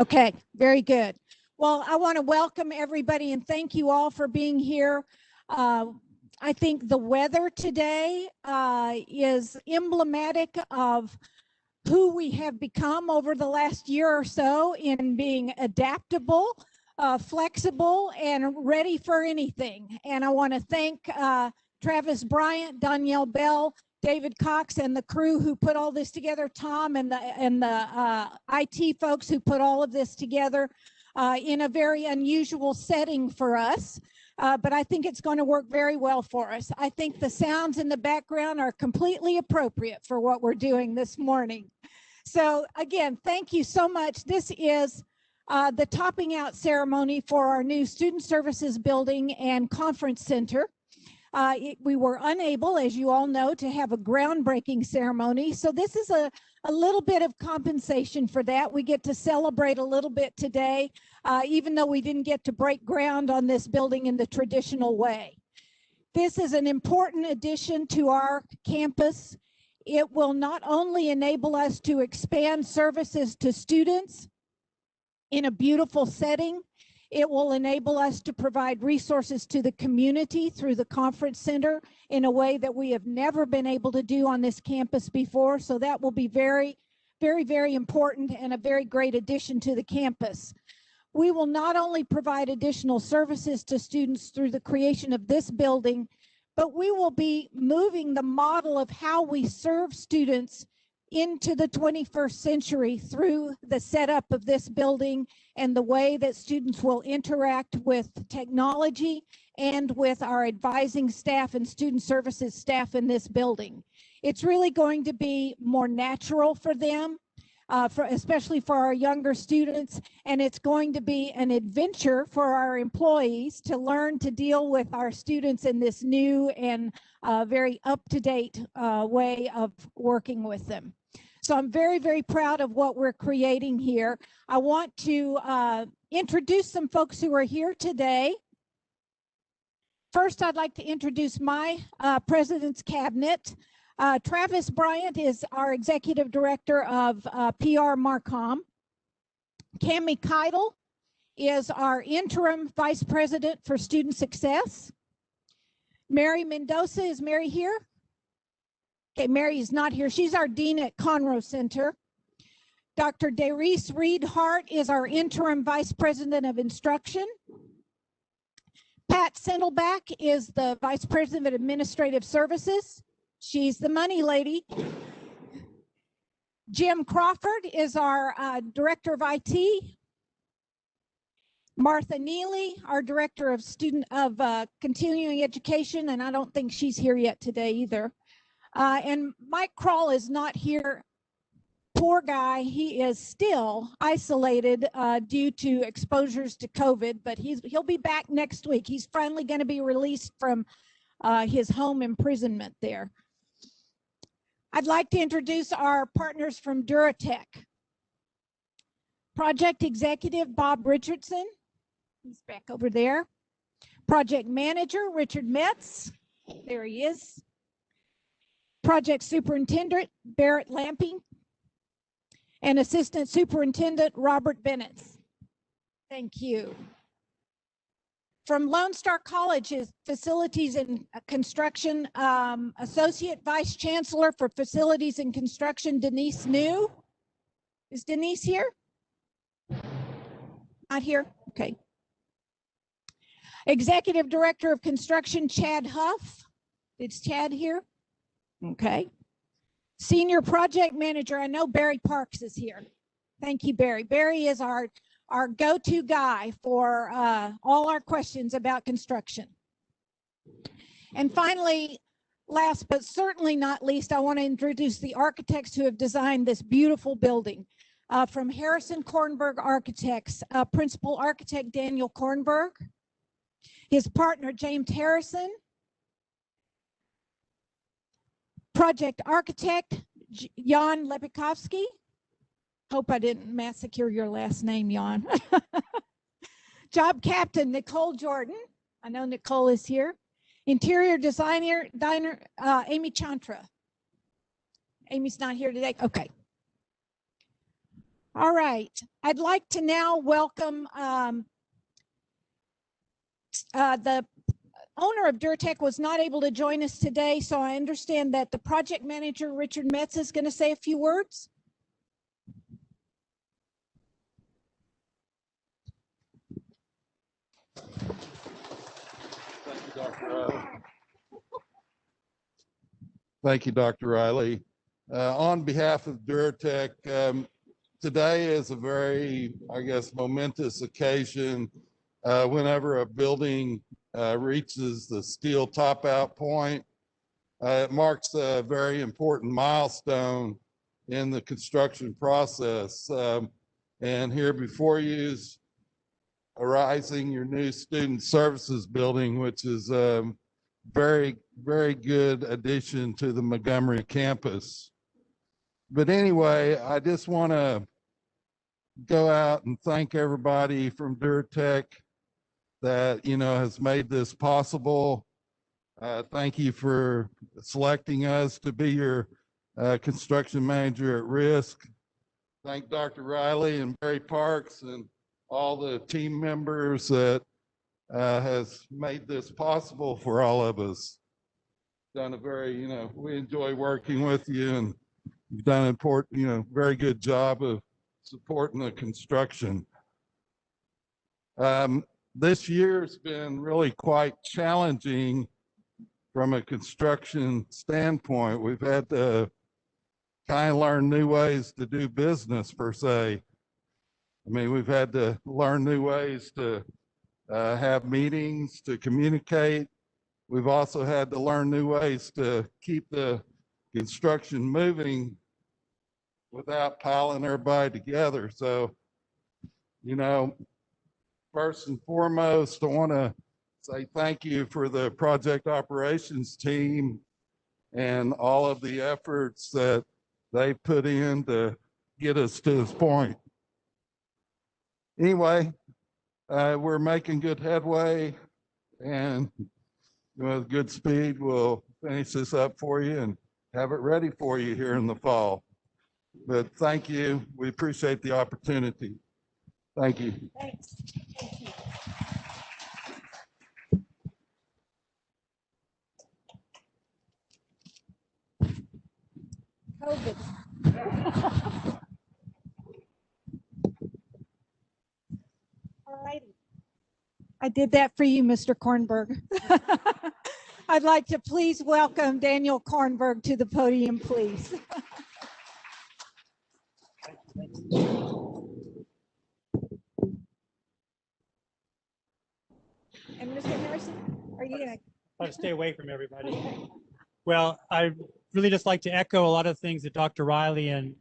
Okay, very good. Well, I want to welcome everybody and thank you all for being here. I think the weather today is emblematic of who we have become over the last year or so in being adaptable, flexible, and ready for anything. And I want to thank Travis Bryant, Danielle Bell, David Cox, and the crew who put all this together, Tom and the IT folks who put all of this together in a very unusual setting for us. But I think it's going to work very well for us. I think the sounds in the background are completely appropriate for what we're doing this morning. So again, thank you so much. This is the topping out ceremony for our new Student Services Building and Conference Center. We were unable, as you all know, to have a groundbreaking ceremony. So this is a little bit of compensation for that. We get to celebrate a little bit today, even though we didn't get to break ground on this building in the traditional way. This is an important addition to our campus. It will not only enable us to expand services to students in a beautiful setting, it will enable us to provide resources to the community through the conference center in a way that we have never been able to do on this campus before. So that will be very, very, very important and a very great addition to the campus. We will not only provide additional services to students through the creation of this building, but we will be moving the model of how we serve students into the 21st century through the setup of this building and the way that students will interact with technology and with our advising staff and student services staff in this building. It's really going to be more natural for them, especially for our younger students, and it's going to be an adventure for our employees to learn to deal with our students in this new and very up-to-date way of working with them. So I'm very, very proud of what we're creating here. I want to introduce some folks who are here today. First, I'd like to introduce my president's cabinet. Travis Bryant is our executive director of PR Marcom. Cammie Keidel is our interim vice president for student success. Mary Mendoza, is Mary here? Okay, Mary is not here. She's our dean at Conroe Center. Dr. Darice Reed Hart is our interim vice president of instruction. Pat Sindelbach is the vice president of administrative services. She's the money lady. Jim Crawford is our director of IT. Martha Neely, our director of continuing education, and I don't think she's here yet today either. And Mike Kroll is not here. Poor guy, he is still isolated due to exposures to COVID, but he'll be back next week. He's finally going to be released from his home imprisonment there. I'd like to introduce our partners from Duratech. Project Executive Bob Richardson, he's back over there. Project Manager Richard Metz, there he is. Project Superintendent Barrett Lamping, and Assistant Superintendent Robert Bennett. Thank you. From Lone Star College is Facilities and Construction Associate Vice Chancellor for Facilities and Construction, Denise New. Is Denise here? Not here? Okay. Executive Director of Construction, Chad Huff. Is Chad here? Okay. Senior Project Manager, I know Barry Parks is here. Thank you, Barry. Barry is our go-to guy for all our questions about construction. And finally, last but certainly not least, I want to introduce the architects who have designed this beautiful building. From Harrison Kornberg Architects, Principal Architect Daniel Kornberg, his partner James Harrison, Project Architect Jan Lepikovsky. Hope I didn't massacre your last name, Jan. Job Captain Nicole Jordan. I know Nicole is here. Interior Designer Amy Chantra. Amy's not here today. Okay. All right. I'd like to now welcome the owner of Durtech was not able to join us today, so I understand that the project manager, Richard Metz, is going to say a few words. Thank you, Dr. Riley. Thank you, Dr. Riley. On behalf of Durtech, today is a very, I guess, momentous occasion. Whenever a building reaches the steel top out point, it marks a very important milestone in the construction process. And here before you is arising your new student services building, which is very, very good addition to the Montgomery campus. But anyway, I just want to go out and thank everybody from Durtech that, has made this possible. Thank you for selecting us to be your construction manager at risk. Thank Dr. Riley and Barry Parks and all the team members that has made this possible for all of us. Done a very, we enjoy working with you, and you've done an important, very good job of supporting the construction. This year's been really quite challenging from a construction standpoint. We've had to kind of learn new ways to do business, per se. I mean, we've had to learn new ways to have meetings, to communicate. We've also had to learn new ways to keep the construction moving without piling everybody together. So, first and foremost, I want to say thank you for the project operations team and all of the efforts that they put in to get us to this point. Anyway, we're making good headway, and with good speed, we'll finish this up for you and have it ready for you here in the fall. But thank you. We appreciate the opportunity. Thank you. Thanks. Thank you. COVID. All righty. I did that for you, Mr. Kornberg. I'd like to please welcome Daniel Kornberg to the podium, please. And Mr. Harrison, are you going to? Try to stay away from everybody. Well, I really just like to echo a lot of things that Dr. Riley and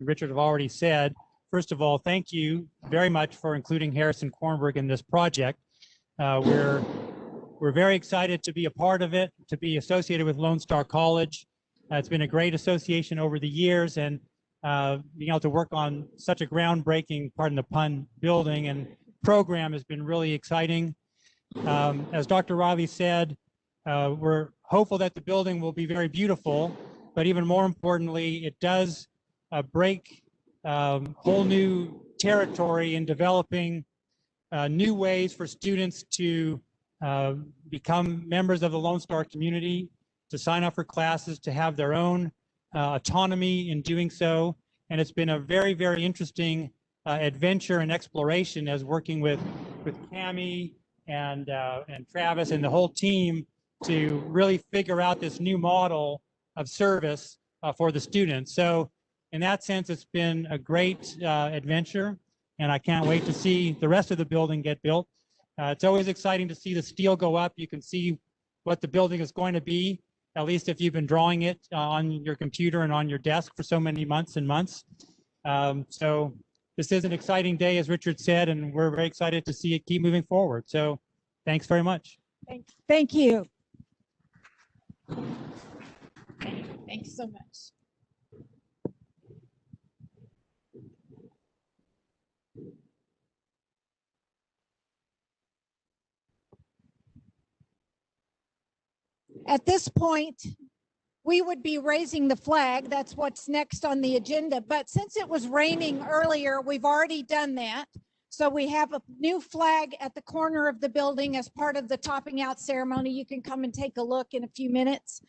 Richard have already said. First of all, thank you very much for including Harrison Kornberg in this project. We're very excited to be a part of it, to be associated with Lone Star College. It's been a great association over the years, and being able to work on such a groundbreaking, pardon the pun, building and program has been really exciting. As Dr. Riley said, we're hopeful that the building will be very beautiful, but even more importantly, it does break whole new territory in developing new ways for students to become members of the Lone Star community, to sign up for classes, to have their own autonomy in doing so. And it's been a very, very interesting adventure and exploration as working with Cammie and Travis and the whole team to really figure out this new model of service for the students. So in that sense, it's been a great adventure, and I can't wait to see the rest of the building get built. It's always exciting to see the steel go up. You can see what the building is going to be, at least if you've been drawing it on your computer and on your desk for so many months and months. So this is an exciting day, as Richard said, and we're very excited to see it keep moving forward. So thanks very much. Thank you. Thanks so much. At this point, we would be raising the flag. That's what's next on the agenda. But since it was raining earlier, we've already done that. So we have a new flag at the corner of the building as part of the topping out ceremony. You can come and take a look in a few minutes.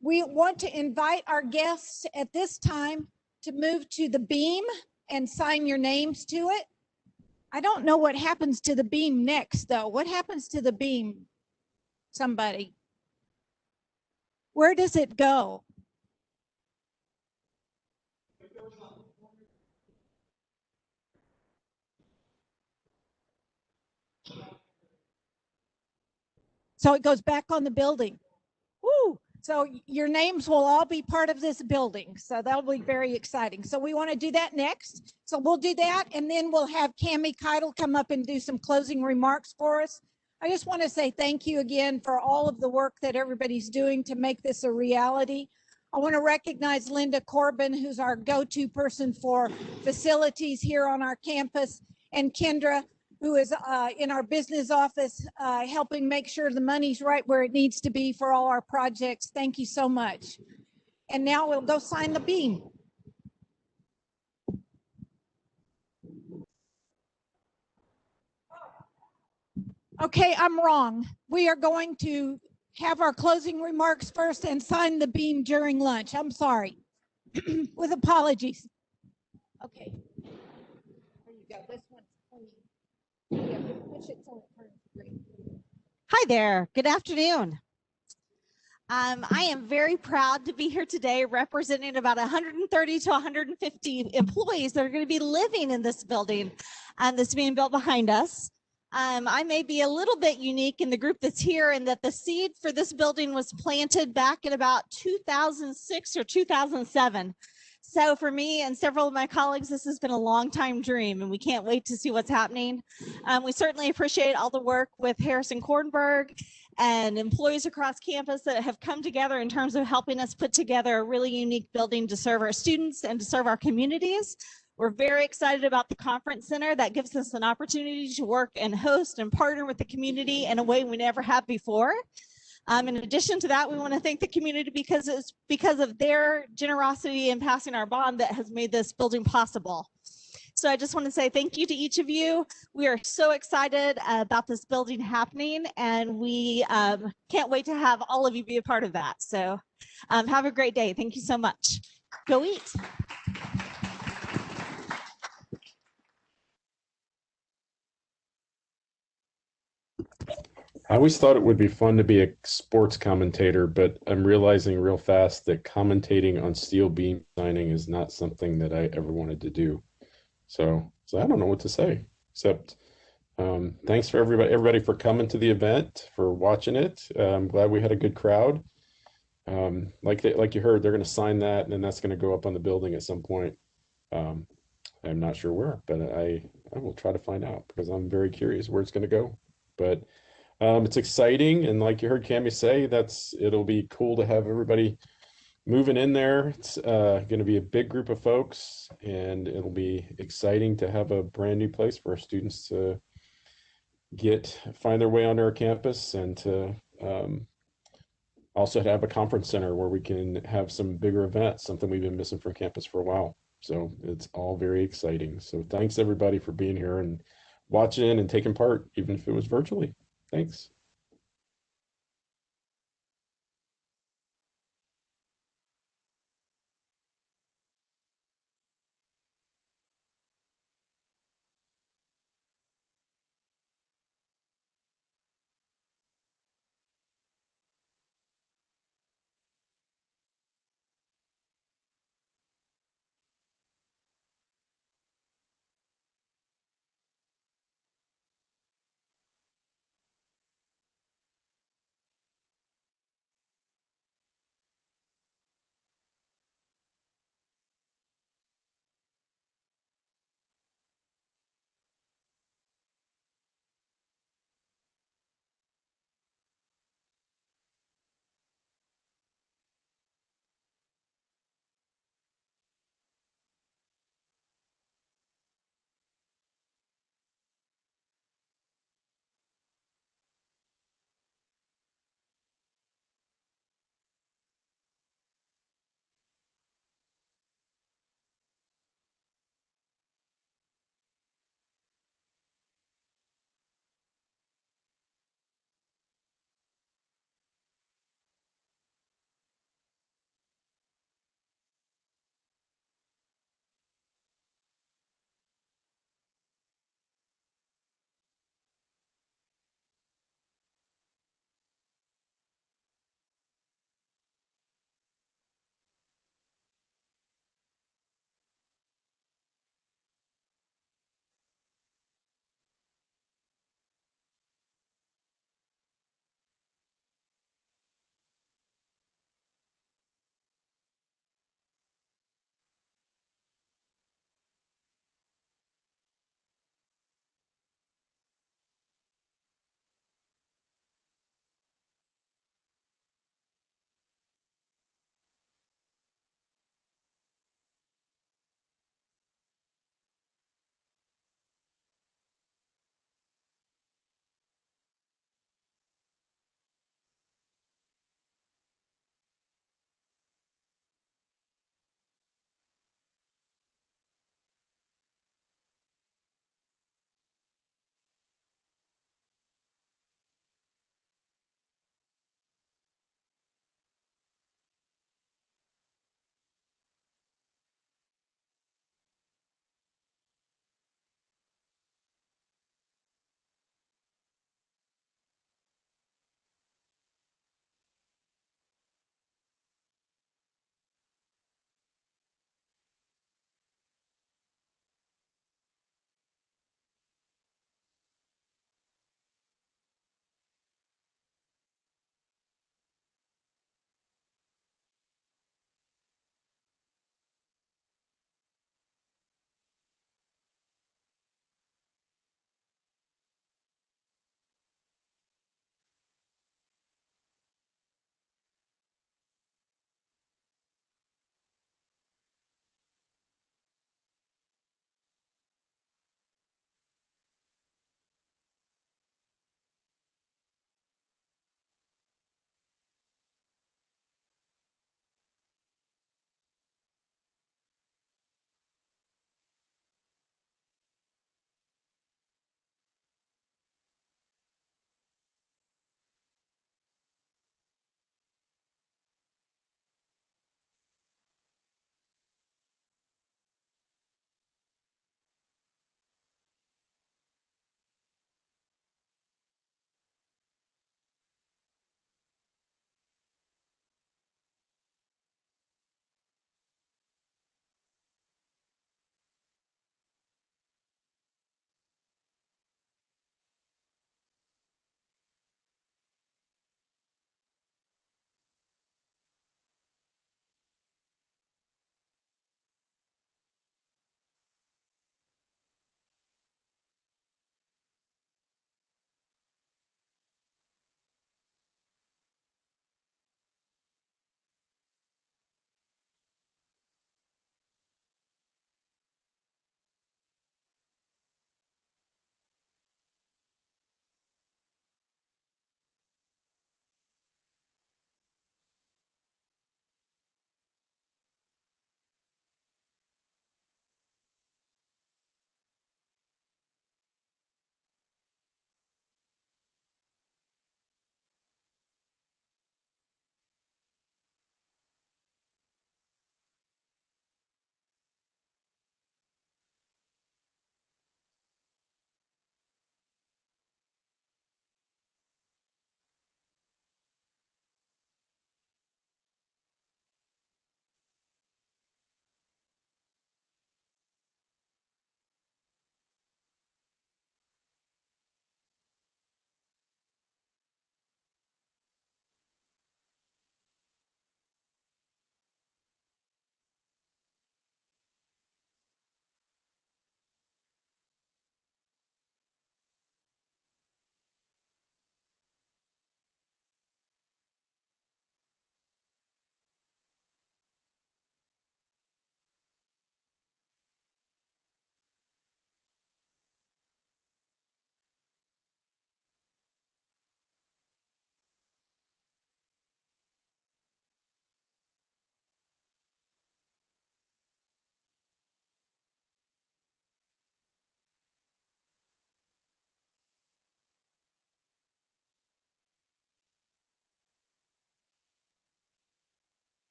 We want to invite our guests at this time to move to the beam and sign your names to it. I don't know what happens to the beam next, though. What happens to the beam? Somebody. Where does it go? So it goes back on the building. Woo! So your names will all be part of this building. So that'll be very exciting. So we want to do that next. So we'll do that, and then we'll have Cammie Keitel come up and do some closing remarks for us. I just want to say thank you again for all of the work that everybody's doing to make this a reality. I want to recognize Linda Corbin, who's our go-to person for facilities here on our campus, and Kendra, who is in our business office, helping make sure the money's right where it needs to be for all our projects. Thank you so much. And now we'll go sign the beam. Okay, I'm wrong. We are going to have our closing remarks first and sign the beam during lunch. I'm sorry. With apologies. Okay. There you go. This one's clean. Yeah, push it so it turns green. Hi there. Good afternoon. I am very proud to be here today representing about 130 to 150 employees that are going to be living in this building that's being built behind us. I may be a little bit unique in the group that's here in that the seed for this building was planted back in about 2006 or 2007. So for me and several of my colleagues, this has been a long time dream, and we can't wait to see what's happening. We certainly appreciate all the work with Harrison Kornberg and employees across campus that have come together in terms of helping us put together a really unique building to serve our students and to serve our communities. We're very excited about the conference center that gives us an opportunity to work and host and partner with the community in a way we never have before. In addition to that, we want to thank the community because it's because of their generosity in passing our bond that has made this building possible. So I just want to say thank you to each of you. We are so excited about this building happening, and we can't wait to have all of you be a part of that. So have a great day. Thank you so much. Go eat. I always thought it would be fun to be a sports commentator, but I'm realizing real fast that commentating on steel beam signing is not something that I ever wanted to do. So I don't know what to say, except thanks for everybody for coming to the event, for watching it. I'm glad we had a good crowd. Like you heard, they're going to sign that, and then that's going to go up on the building at some point. I'm not sure where, but I will try to find out because I'm very curious where it's going to go. But it's exciting, and like you heard Cammie say, it'll be cool to have everybody moving in there. It's going to be a big group of folks, and it'll be exciting to have a brand new place for our students to find their way onto our campus, and to also have a conference center where we can have some bigger events, something we've been missing from campus for a while. So it's all very exciting. So thanks everybody for being here and watching and taking part, even if it was virtually. Thanks.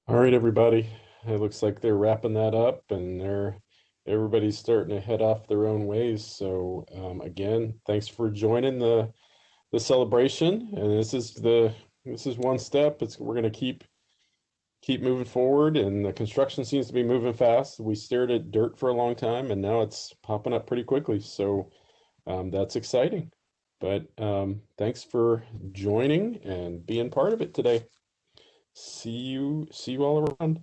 All right, everybody. It looks like they're wrapping that up, and everybody's starting to head off their own ways. So again, thanks for joining the celebration. And this is one step. We're gonna keep moving forward, and the construction seems to be moving fast. We stared at dirt for a long time, and now it's popping up pretty quickly. So that's exciting. But thanks for joining and being part of it today. See you all around.